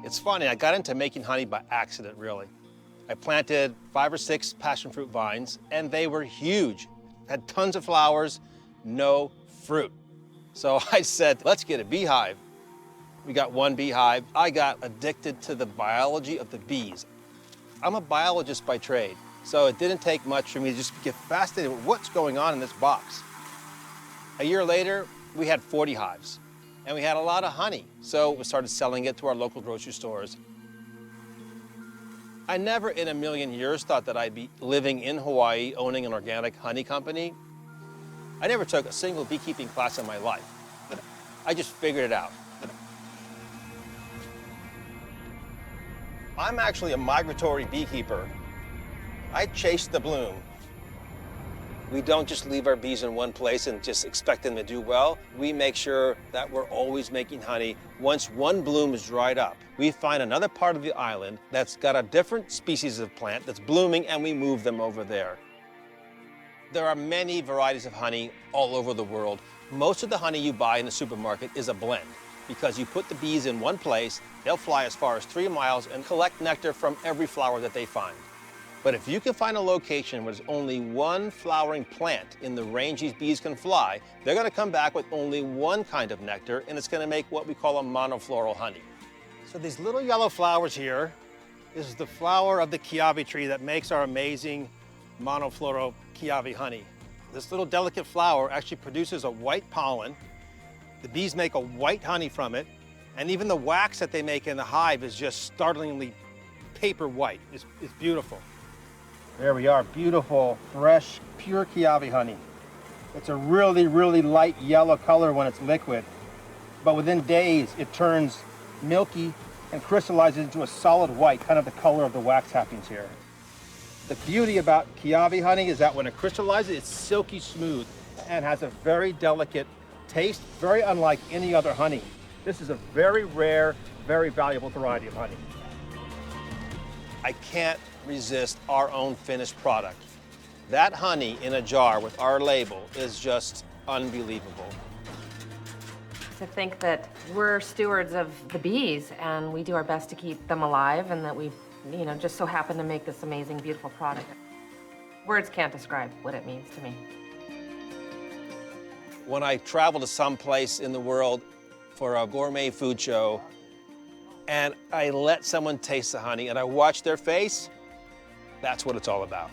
It's funny, I got into making honey by accident, really. I planted 5 or 6 passion fruit vines, and they were huge. Had tons of flowers, no fruit. So I said, let's get a beehive. We got 1 beehive. I got addicted to the biology of the bees. I'm a biologist by trade, so it didn't take much for me to just get fascinated with what's going on in this box. A year later, we had 40 hives, and we had a lot of honey, so we started selling it to our local grocery stores. I never in a million years thought that I'd be living in Hawaii owning an organic honey company. I never took a single beekeeping class in my life. I just figured it out. I'm actually a migratory beekeeper. I chase the bloom. We don't just leave our bees in one place and just expect them to do well. We make sure that we're always making honey. Once one bloom is dried up, we find another part of the island that's got a different species of plant that's blooming, and we move them over there. There are many varieties of honey all over the world. Most of the honey you buy in the supermarket is a blend, because you put the bees in one place, they'll fly as far as 3 miles and collect nectar from every flower that they find. But if you can find a location where there's only one flowering plant in the range these bees can fly, they're going to come back with only one kind of nectar, and it's going to make what we call a monofloral honey. So these little yellow flowers here, this is the flower of the kiawe tree that makes our amazing monofloral kiawe honey. This little delicate flower actually produces a white pollen. The bees make a white honey from it, and even the wax that they make in the hive is just startlingly paper white. It's beautiful. There we are, beautiful, fresh, pure kiawe honey. It's a really, really light yellow color when it's liquid, but within days it turns milky and crystallizes into a solid white, kind of the color of the wax happens here. The beauty about kiawe honey is that when it crystallizes, it's silky smooth and has a very delicate taste, very unlike any other honey. This is a very rare, very valuable variety of honey. I can't resist our own finished product. That honey in a jar with our label is just unbelievable. To think that we're stewards of the bees and we do our best to keep them alive, and that we, just so happen to make this amazing, beautiful product. Words can't describe what it means to me. When I travel to some place in the world for a gourmet food show, and I let someone taste the honey and I watch their face, that's what it's all about.